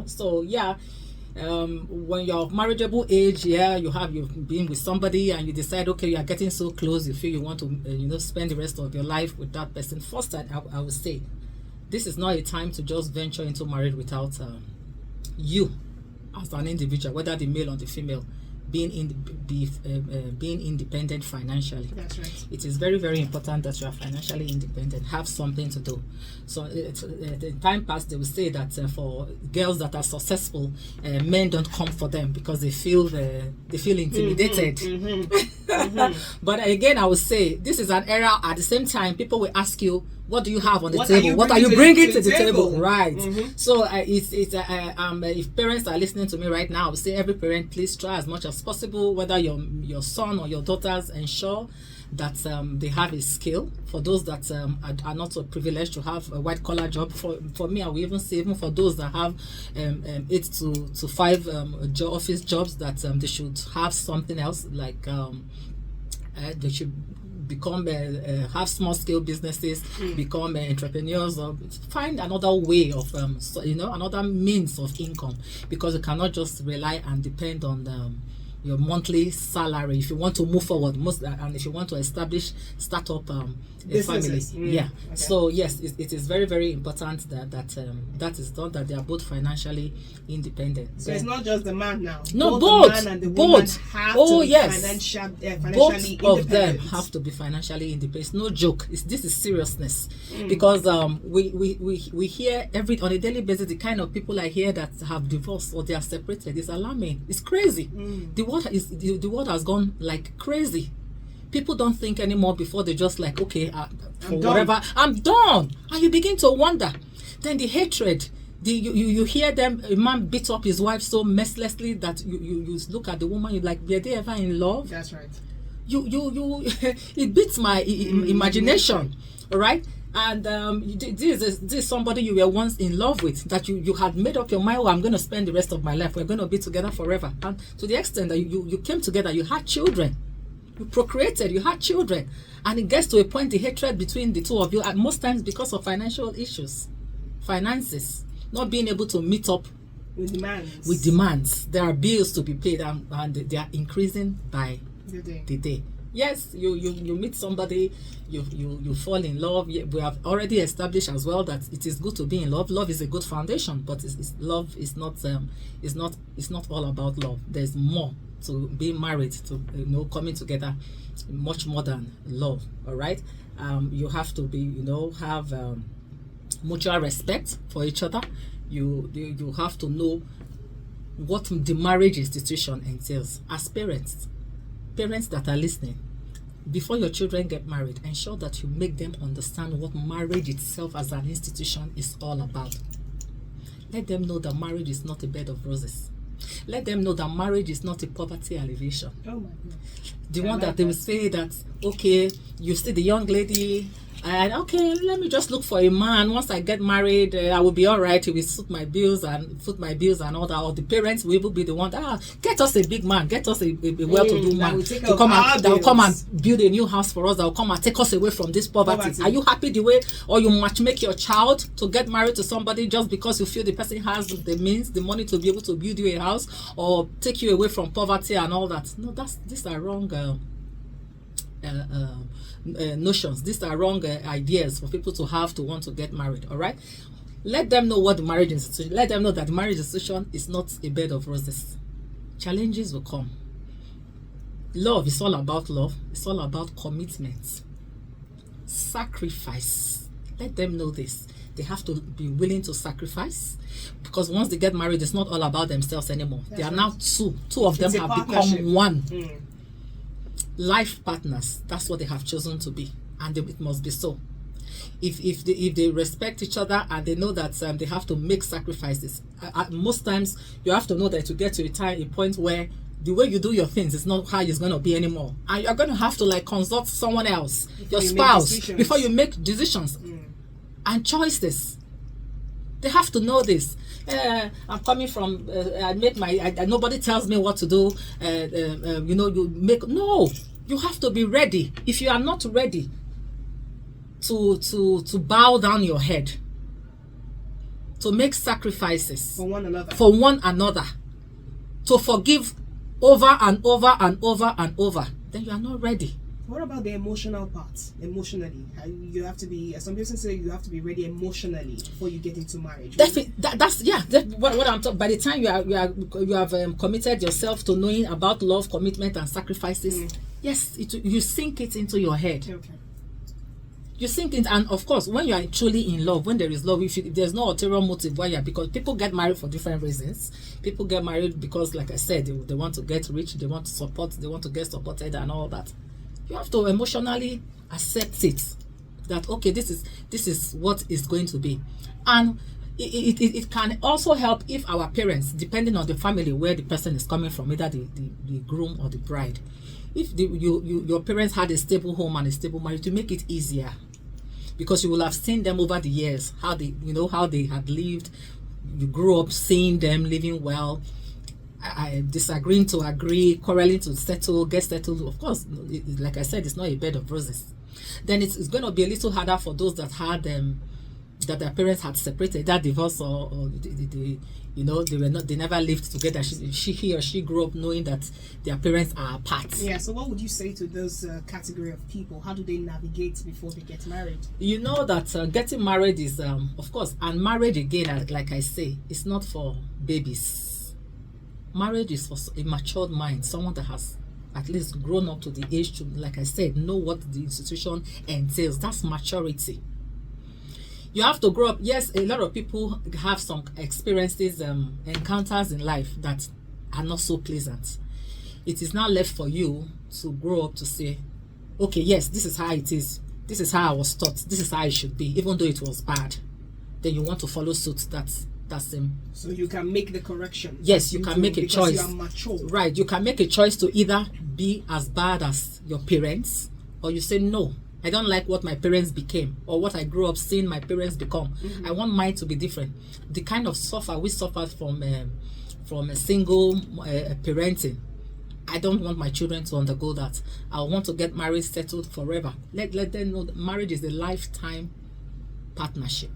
So yeah, when you're marriageable age, yeah, you've been with somebody and you decide, okay, you are getting so close, you feel you want to spend the rest of your life with that person. First, I would say this is not a time to just venture into marriage without you as an individual, whether the male or the female, being independent financially. That's right. It is very, very important that you are financially independent, have something to do. So in time past, they will say that for girls that are successful, men don't come for them because they feel intimidated. But again, I would say this is an era. At the same time, people will ask you, what do you have on the table? What are you bringing to the table? Right. So if parents are listening to me right now, I would say every parent, please try as much as possible, whether your son or your daughters, ensure that they have a skill. For those that are not so privileged to have a white collar job, for me, I will even say, even for those that have 8 to 5 office jobs, that they should have something else, like they should become have small scale businesses, become entrepreneurs, or find another way of another means of income, because you cannot just rely and depend on your monthly salary if you want to move forward, and if you want to start up a family. Okay. So yes, it is very, very important that is done, that they are both financially independent. So it's not just the man now. No, both. The man and the woman have to be financially both of them have to be financially independent. It's no joke. This is seriousness, because we hear on a daily basis the kind of people I hear that have divorced or they are separated. It's alarming. It's crazy. The world has gone like crazy. People don't think anymore before. They just like, okay, whatever, I'm done. And you begin to wonder. Then the hatred, you hear them, a man beat up his wife so mercilessly that you look at the woman, you're like, were they ever in love? That's right. It beats my imagination. All right. And this is somebody you were once in love with, that you had made up your mind, I'm going to spend the rest of my life, we're going to be together forever. And to the extent that you came together, you had children, you procreated, you had children, and it gets to a point, the hatred between the two of you, and most times because of financial issues, finances, not being able to meet up with demands. There are bills to be paid, and they are increasing by the day. Yes, you meet somebody, you fall in love. We have already established as well that it is good to be in love. Love is a good foundation, but love is not all about love. There's more to being married, to coming together, much more than love. All right, you have to be have mutual respect for each other. You have to know what the marriage institution entails. As parents that are listening, before your children get married, ensure that you make them understand what marriage itself as an institution is all about. Let them know that marriage is not a bed of roses. Let them know that marriage is not a poverty alleviation. Oh my God. The one that they will say that, okay, you see the young lady, and okay, let me just look for a man. Once I get married, I will be all right. He will foot my bills and all that. Or the parents will be the one that get us a big man, get us a well-to-do man that will come and build a new house for us. That will come and take us away from this poverty. Are you happy the way, or you matchmake your child to get married to somebody just because you feel the person has the means, the money to be able to build you a house or take you away from poverty and all that? No, these are wrong. Notions. These are wrong ideas for people to want to get married. All right, let them know what the marriage institution. Let them know that the marriage institution is not a bed of roses. Challenges will come. Love is all about love. It's all about commitment, sacrifice. Let them know this. They have to be willing to sacrifice, because once they get married, it's not all about themselves anymore. They are now two of them have become one. Life partners. That's what they have chosen to be, and it must be so. If they respect each other and they know that they have to make sacrifices, most times you have to know that to get to a point where the way you do your things is not how it's going to be anymore, and you're going to have to consult someone else, your spouse, before you make decisions and choices. They have to know this. I'm coming from. Nobody tells me what to do. You have to be ready. If you are not ready to bow down your head, to make sacrifices for one another, to forgive over and over and over and over, then you are not ready. What about the emotional part? Emotionally, you have to be. Some people say you have to be ready emotionally before you get into marriage. That's what I'm talking. By the time you have committed yourself to knowing about love, commitment, and sacrifices, yes, you sink it into your head. Okay. You sink it, and of course, when you are truly in love, when there is love, if there's no ulterior motive, because people get married for different reasons. People get married because, like I said, they want to get rich, they want to support, they want to get supported, and all that. You have to emotionally accept it, that okay, this is what is going to be. And it can also help if our parents, depending on the family where the person is coming from, either the groom or the bride, if your parents had a stable home and a stable marriage, to make it easier, because you will have seen them over the years, how they had lived. You grew up seeing them living well, disagreeing to agree, quarreling to settle, get settled. Of course, like I said, it's not a bed of roses. Then it's going to be a little harder for those that had that their parents had separated, that divorce, or they never lived together. He or she grew up knowing that their parents are apart. Yeah. So what would you say to those category of people? How do they navigate before they get married? You know that getting married is of course, and marriage again, like I say, it's not for babies. Marriage is for a matured mind, someone that has at least grown up to the age to, like I said, know what the institution entails. That's maturity. You have to grow up. Yes, a lot of people have some experiences, encounters in life that are not so pleasant. It is now left for you to grow up to say, okay, yes, this is how it is. This is how I was taught. This is how it should be, even though it was bad. Then you want to follow suit. That's him. So you can make the correction. Yes, you can make a choice. You are mature. Right, you can make a choice to either be as bad as your parents, or you say, no, I don't like what my parents became, or what I grew up seeing my parents become. I want mine to be different. The kind of we suffered from a single parenting. I don't want my children to undergo that. I want to get married, settled forever. Let them know that marriage is a lifetime partnership.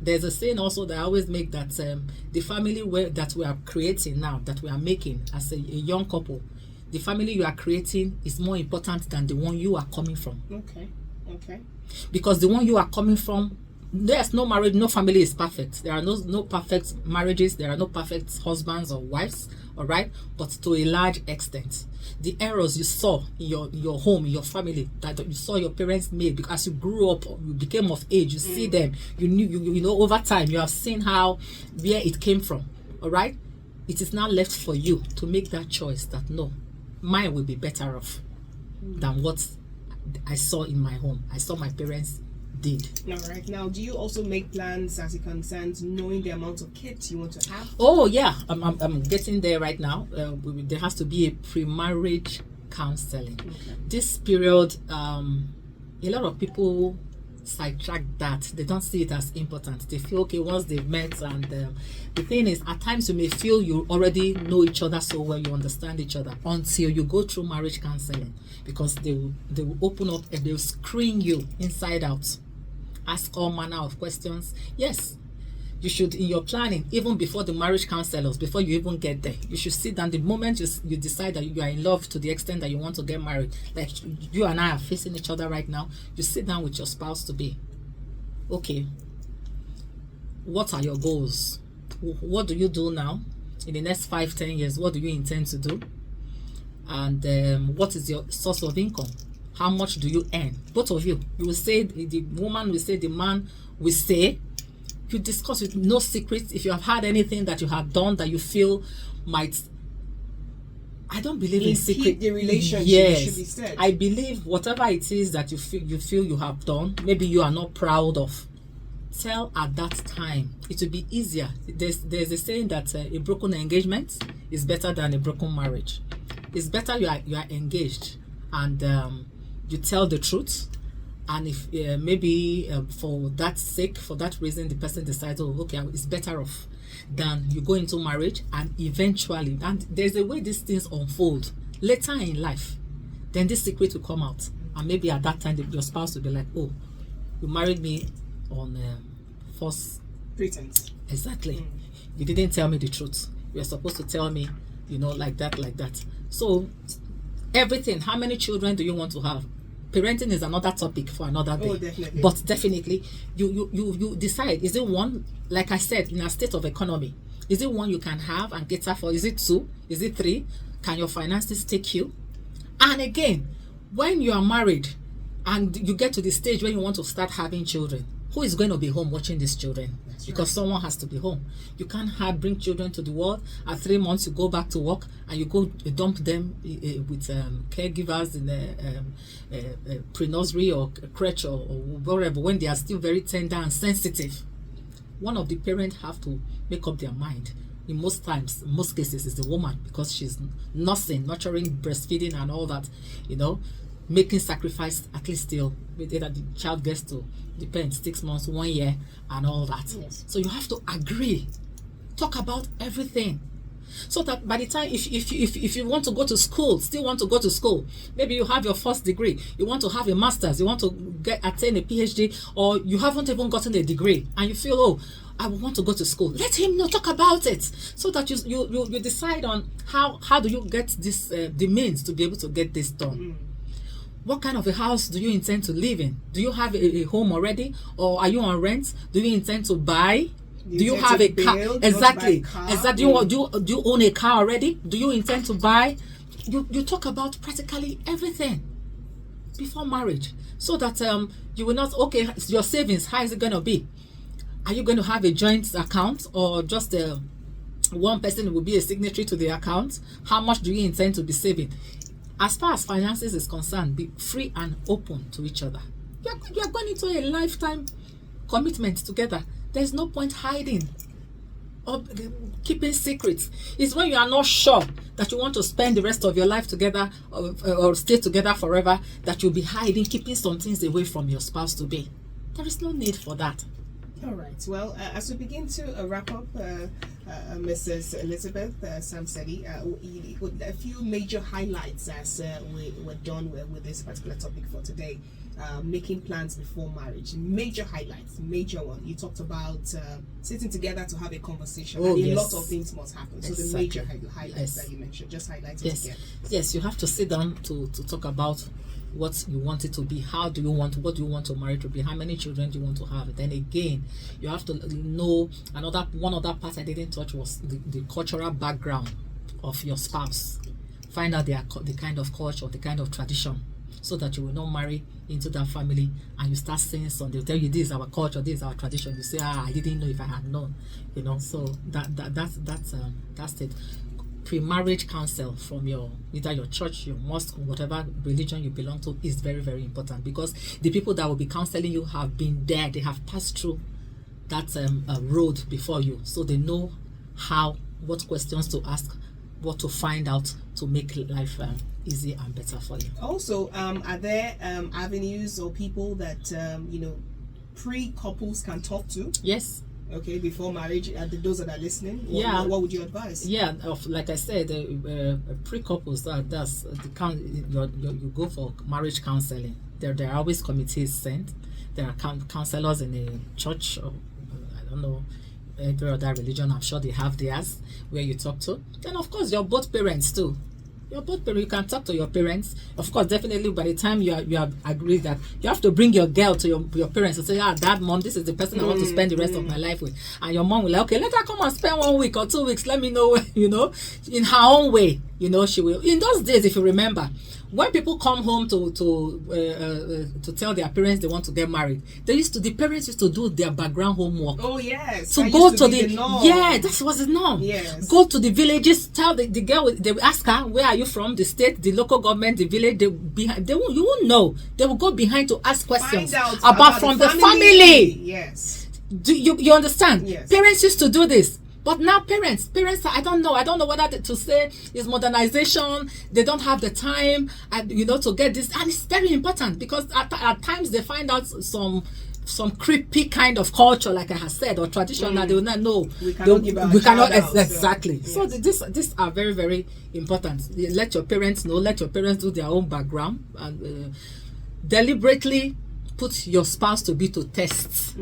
There's a saying also that I always make, that the family that we are creating now, that we are making as a young couple, the family you are creating is more important than the one you are coming from. Okay. Because the one you are coming from, there's no marriage, no family is perfect. There are no perfect marriages. There are no perfect husbands or wives. All right, but to a large extent, the errors you saw in your home, in your family, that you saw your parents made, because as you grew up, you became of age, you see them, you know over time, you have seen where it came from. All right, it is now left for you to make that choice, that no, mine will be better off than what I saw in my home. I saw my parents did. All right. Now, do you also make plans as it concerns knowing the amount of kids you want to have? Oh yeah, I'm getting there right now. There has to be a pre-marriage counseling. Okay. This period, a lot of people sidetrack that. They don't see it as important. They feel okay once they've met, and the thing is, at times you may feel you already know each other so well, you understand each other, until you go through marriage counseling, because they will open up and they'll screen you inside out, ask all manner of questions. Yes, you should, in your planning, even before the marriage counselors, before you even get there, you should sit down. The moment you decide that you are in love to the extent that you want to get married, like you and I are facing each other right now, you sit down with your spouse to be, okay, what are your goals? What do you do now? In the next 5-10 years, what do you intend to do? And what is your source of income? How much do you earn? Both of you. You will say, the woman will say, the man will say. You discuss with no secrets. If you have had anything that you have done that you feel might, I don't believe in secret. The relationship, yes, should be said. I believe whatever it is that you feel you have done, maybe you are not proud of, tell at that time. It will be easier. There's a saying that a broken engagement is better than a broken marriage. It's better you are engaged and you tell the truth. And if maybe for that sake, for that reason, the person decides, oh, okay, it's better off than you go into marriage, and eventually, and there's a way these things unfold later in life, then this secret will come out, and maybe at that time your spouse will be like, oh, you married me on false Pretense. exactly. You didn't tell me the truth. You're supposed to tell me, like that. So everything, how many children do you want to have? Parenting is another topic for another day. Oh, definitely. But definitely you decide, is it one, like I said, in a state of economy, is it one you can have and cater for? Is it 2? Is it 3? Can your finances take you? And again, when you are married and you get to the stage when you want to start having children, who is going to be home watching these children? That's because someone has to be home. You can't bring children to the world. At 3 months, you go back to work and you go dump them with caregivers in a pre-nursery or a crèche or wherever when they are still very tender and sensitive. One of the parents have to make up their mind. In most cases, it's the woman, because she's nursing, nurturing, breastfeeding, and all that, making sacrifice at least till either the child gets to depend 6 months, 1 year, and all that. Yes. So you have to agree, talk about everything, so that by the time if you want to go to school, still want to go to school, maybe you have your first degree, you want to have a master's, you want to attain a PhD, or you haven't even gotten a degree, and you feel, oh, I want to go to school. Let him know, talk about it, so that you decide on how do you get this the means to be able to get this done. What kind of a house do you intend to live in? Do you have a home already, or are you on rent? Do you intend to buy? Do you have a car? Exactly. Do you own a car already? Do you intend to buy? You talk about practically everything before marriage, so that you will not, okay, your savings, how is it going to be? Are you going to have a joint account, or just one person will be a signatory to the account? How much do you intend to be saving? As far as finances is concerned, be free and open to each other. You are going into a lifetime commitment together. There's no point hiding or keeping secrets. It's when you are not sure that you want to spend the rest of your life together, or stay together forever, that you'll be hiding, keeping some things away from your spouse to be. There is no need for that. All right. Well, as we begin to wrap up, Mrs. Elizabeth Samsedi, a few major highlights as we're done with this particular topic for today. Making plans before marriage. Major highlights, major one. You talked about sitting together to have a conversation. Oh, and yes. a lot of things must happen. So Exactly. the major highlights Yes. that you mentioned, just highlight it Yes, again. yes, you have to sit down to talk about what you want it to be. What do you want to marry to be? How many children do you want to have? Then again, you have to know one other part I didn't touch was the cultural background of your spouse. Find out the kind of culture, the kind of tradition, so that you will not marry into that family and you start saying something. They'll tell you, this is our culture, this is our tradition. You say, I didn't know if I had known. So that's it. Pre-marriage counsel from either your church, your mosque, whatever religion you belong to is very, very important, because the people that will be counseling you have been there. They have passed through that road before you, so they know what questions to ask, what to find out to make life easy and better for you. Also, are there avenues or people that pre-couples can talk to? Yes. Okay, before marriage, those that are listening, Yeah. what would you advise? Yeah, like I said, pre-couples, that's you go for marriage counseling. There are always committees sent. There are counselors in a church, or I don't know, every other religion. I'm sure they have theirs where you talk to. Then of course, you're both parents too. You can talk to your parents. Of course, definitely by the time you have agreed that you have to bring your girl to your parents and say, Dad, Mom, this is the person I want to spend the rest of my life with. And your mom will okay, let her come and spend 1 week or 2 weeks. Let me know, in her own way, she will. In those days, if you remember, when people come home to tell their parents they want to get married, the parents used to do their background homework. Oh yes. So go to the that was the norm. Yes. Go to the villages, tell the girl, they will ask her, where are you from? The state, the local government, the village. You won't know. They will go behind to ask questions Find out about from the family. Yes. Do you understand? Yes. Parents used to do this. But now parents, I don't know whether to say it's modernization. They don't have the time, to get this, and it's very important, because at times they find out some creepy kind of culture, like I have said, or tradition that they will not know. We cannot exactly. Yes. So these are very, very important. Let your parents know. Let your parents do their own background, and deliberately put your spouse to tests.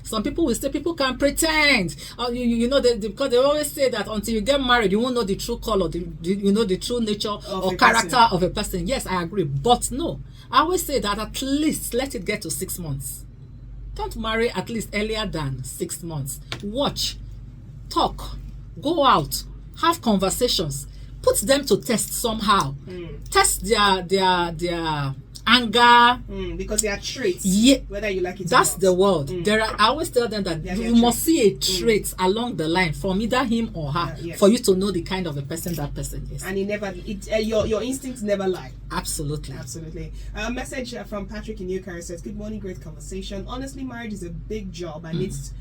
Some people will say people can pretend. You know, because they always say that until you get married, you won't know the true color, you know, the true nature or character of a person. Yes, I agree. But no, I always say that at least let it get to 6 months. Don't marry at least earlier than 6 months. Watch, talk, go out, have conversations, put them to test somehow. Test their anger, because they are traits. Yeah, whether you like it. That's or not. the word. I always tell them that you must see a trait along the line from either him or her for you to know the kind of a person that person is. And your instincts never lie. Absolutely. A message from Patrick in Newcastle says, "Good morning, great conversation. Honestly, marriage is a big job and it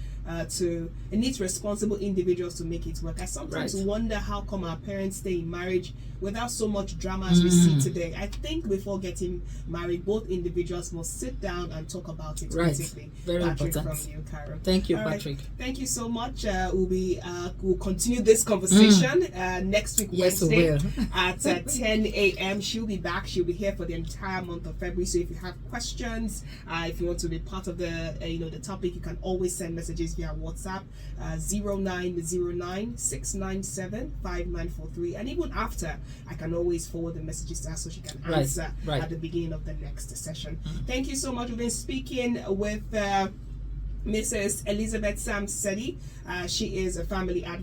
needs responsible individuals to make it work. I sometimes wonder how come our parents stay in marriage without so much drama as we see today. I think before getting married, both individuals must sit down and talk about it critically." Very Patrick important. from you, Carol. Thank you, All Patrick. Right. Thank you so much. We'll continue this conversation next week, Wednesday at 10 a.m. She'll be back. She'll be here for the entire month of February. So if you have questions, if you want to be part of the the topic, you can always send messages via WhatsApp 0909 697 5943, and even after, I can always forward the messages to her so she can answer at the beginning of the next session. Thank you so much. We've been speaking with Mrs. Elizabeth Sam Sedi. She is a family advocate.